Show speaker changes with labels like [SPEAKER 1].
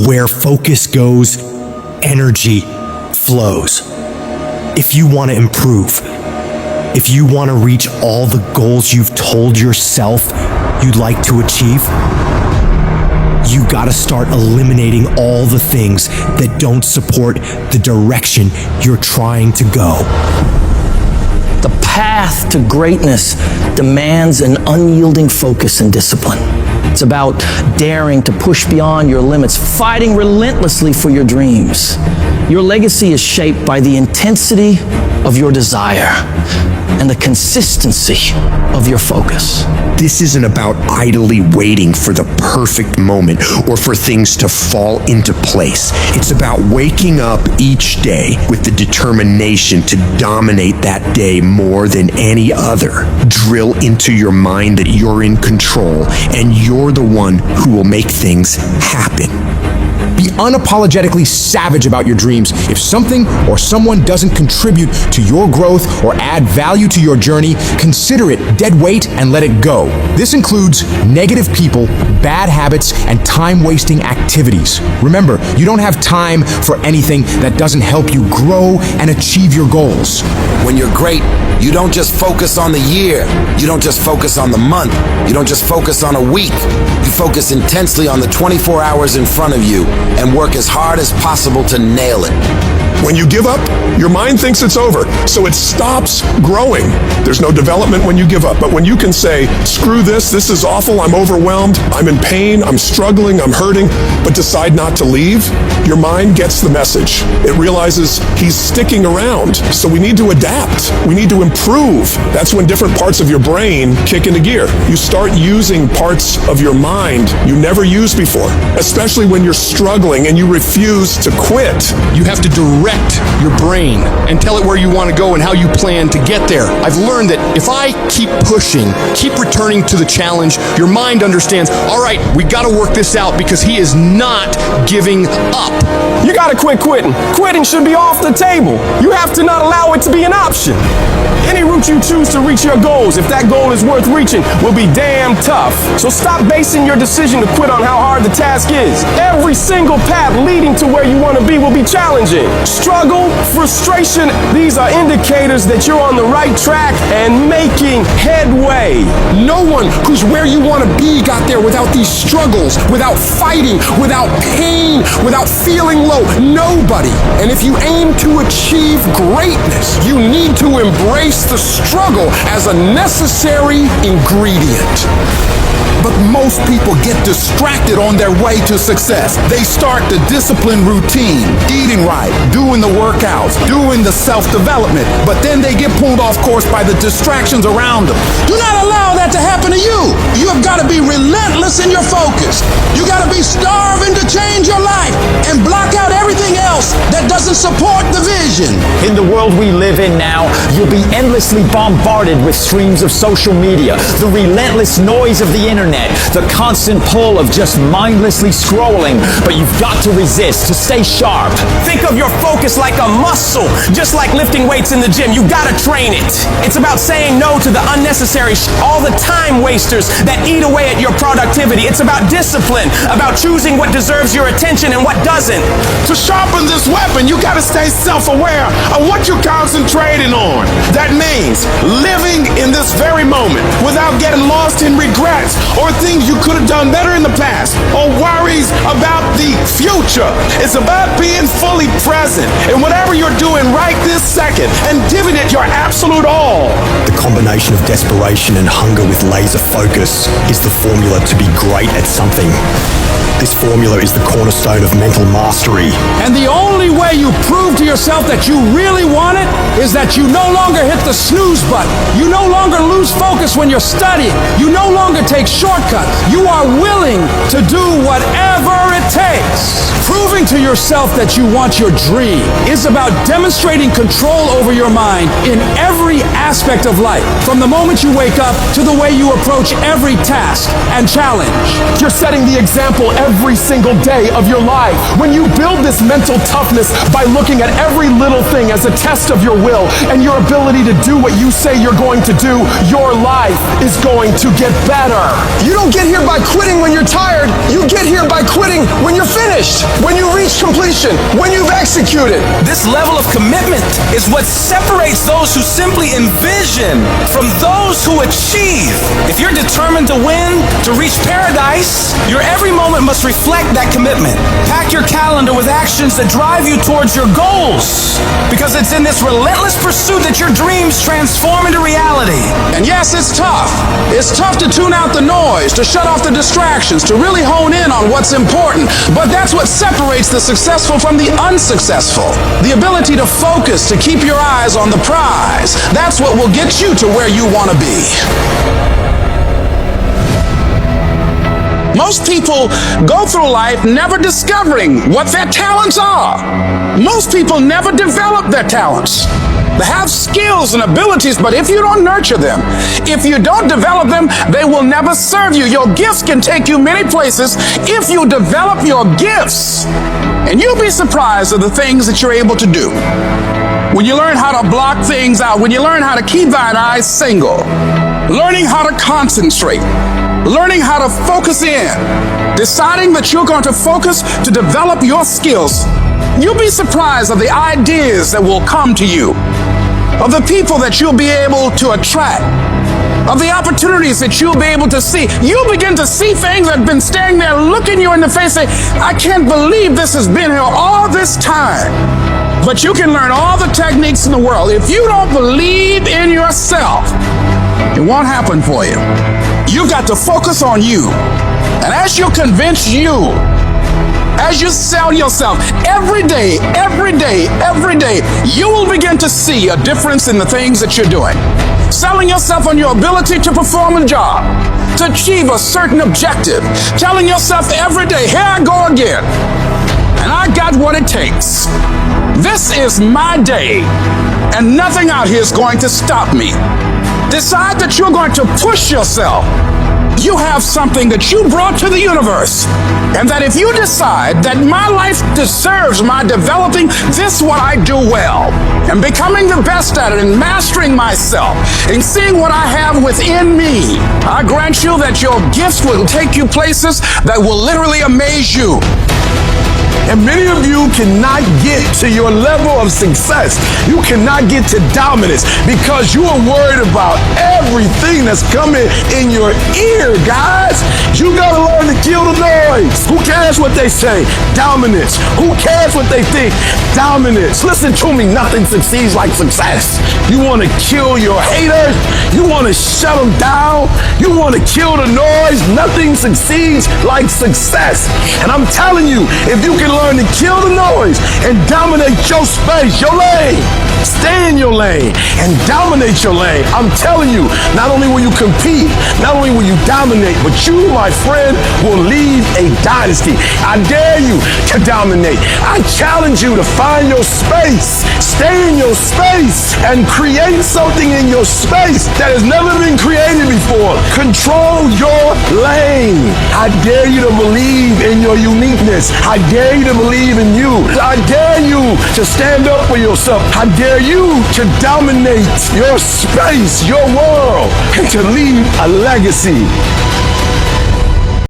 [SPEAKER 1] Where focus goes, energy flows. If you want to improve, if you want to reach all the goals you've told yourself you'd like to achieve, you gotta start eliminating all the things that don't support the direction you're trying to go.
[SPEAKER 2] The path to greatness demands an unyielding focus and discipline. It's about daring to push beyond your limits, fighting relentlessly for your dreams. Your legacy is shaped by the intensity of your desire and the consistency of your focus.
[SPEAKER 3] This isn't about idly waiting for the perfect moment or for things to fall into place. It's about waking up each day with the determination to dominate that day more than any other. Drill into your mind that you're in control and you're the one who will make things happen.
[SPEAKER 4] Be unapologetically savage about your dreams. If something or someone doesn't contribute to your growth or add value to your journey, consider it dead weight and let it go. This includes negative people, bad habits, and time-wasting activities. Remember, you don't have time for anything that doesn't help you grow and achieve your goals.
[SPEAKER 5] When you're great, you don't just focus on the year. You don't just focus on the month. You don't just focus on a week. You focus intensely on the 24 hours in front of you and work as hard as possible to nail it.
[SPEAKER 6] When you give up, your mind thinks it's over, so it stops growing. There's no development when you give up, but when you can say, screw this is awful, I'm overwhelmed, I'm in pain, I'm struggling, I'm hurting, but decide not to leave, your mind gets the message. It realizes he's sticking around, so we need to adapt. We need to improve. That's when different parts of your brain kick into gear. You start using parts of your mind you never used before, especially when you're struggling and you refuse to quit.
[SPEAKER 7] You have to direct your brain and tell it where you want to go and how you plan to get there. I've learned that if I keep pushing, keep returning to the challenge, your mind understands, all right, we got to work this out because he is not giving up.
[SPEAKER 8] You got to quit quitting. Quitting should be off the table. You have to not allow it to be an option. Any route you choose to reach your goals, if that goal is worth reaching, will be damn tough. So stop basing your decision to quit on how hard the task is. Every single path leading to where you want to be will be challenging. Struggle, frustration, these are indicators that you're on the right track and making headway.
[SPEAKER 4] No one who's where you want to be got there without these struggles, without fighting, without pain, without feeling low. Nobody. And if you aim to achieve greatness, you need to embrace the struggle as a necessary ingredient.
[SPEAKER 9] But most people get distracted on their way to success. They start the disciplined routine, eating right, doing the workouts, doing the self-development, but then they get pulled off course by the distractions around them. Do not allow that to happen to you. You have got to be relentless in your focus. You got to be starving to change your life and block out everything else that doesn't support the vision.
[SPEAKER 10] In the world we live in now, you'll be endlessly bombarded with streams of social media, the relentless noise of the internet, the constant pull of just mindlessly scrolling, but you've got to resist to stay sharp.
[SPEAKER 8] Think of your focus like a muscle, just like lifting weights in the gym. You gotta train it. It's about saying no to the unnecessary all the time wasters that eat away at your productivity. It's about discipline, about choosing what deserves your attention and what doesn't.
[SPEAKER 9] To sharpen this weapon, you gotta stay self-aware of what you're concentrating on. That means living in this very moment without getting lost in regrets or things you could have done better in the past, or worries about the future. It's about being fully present in whatever you're doing right this second and giving it your absolute all.
[SPEAKER 1] The combination of desperation and hunger with laser focus is the formula to be great at something. This formula is the cornerstone of mental mastery.
[SPEAKER 4] And the only way you prove to yourself that you really want it is that you no longer hit the snooze button. You no longer lose focus when you're studying. You no longer take shortcuts. You are willing to do whatever it takes. Proving
[SPEAKER 11] to yourself that you want your dream. It's about demonstrating control over your mind in every aspect of life, from the moment you wake up to the way you approach every task and challenge.
[SPEAKER 8] You're setting the example every single day of your life. When you build this mental toughness by looking at every little thing as a test of your will and your ability to do what you say you're going to do, your life is going to get better. You don't get here by quitting when you're tired. You get here by quitting when you're finished, when you reach completion, when you've executed.
[SPEAKER 12] This level of commitment is what separates those who simply envision from those who achieve. If you're determined to win, to reach paradise, your every moment must reflect that commitment. Pack your calendar with actions that drive you towards your goals, because it's in this relentless pursuit that your dreams transform into reality.
[SPEAKER 11] And yes, it's tough. It's tough to tune out the noise, to shut off the distractions, to really hone in on what's important. But that's what separates the successful from the unsuccessful. The ability to focus, to keep your eyes on the prize. That's what will get you to where you want to be. Most people go through life never discovering what their talents are. Most people never develop their talents. They have skills and abilities, but if you don't nurture them, if you don't develop them, they will never serve you. Your gifts can take you many places if you develop your gifts. And you'll be surprised at the things that you're able to do. When you learn how to block things out, when you learn how to keep thine eyes single, learning how to concentrate, learning how to focus in, deciding that you're going to focus to develop your skills, you'll be surprised at the ideas that will come to you, of the people that you'll be able to attract, of the opportunities that you'll be able to see. You'll begin to see things that have been standing there looking you in the face, saying, I can't believe this has been here all this time. But you can learn all the techniques in the world. If you don't believe in yourself, it won't happen for you. You've got to focus on you. And as you convince you, as you sell yourself every day, you will begin to see a difference in the things that you're doing. Selling yourself on your ability to perform a job, to achieve a certain objective. Telling yourself every day, here I go again. And I got what it takes. This is my day, and nothing out here is going to stop me. Decide that you're going to push yourself. You have something that you brought to the universe. And that if you decide that my life deserves my developing this what I do well, and becoming the best at it, and mastering myself, and seeing what I have within me, I grant you that your gifts will take you places that will literally amaze you.
[SPEAKER 8] And many of you cannot get to your level of success. You cannot get to dominance because you are worried about everything that's coming in your ear, guys. You gotta learn to kill the noise. Who cares what they say? Dominance. Who cares what they think? Dominance. Listen to me, nothing succeeds like success. You wanna kill your haters. You wanna shut them down. You wanna kill the noise. Nothing succeeds like success. And I'm telling you, if you can learn to kill the noise and dominate your space, your lane, stay in your lane and dominate your lane, I'm telling you, not only will you compete, not only will you dominate, but you, my friend, will lead a dynasty. I dare you to dominate. I challenge you to find your space, stay in your space, and create something in your space that has never been created before. Control your lane. I dare you to believe in your uniqueness. I dare you to believe in you. I dare you to stand up for yourself. I dare you to dominate your space, your world, and to leave a legacy.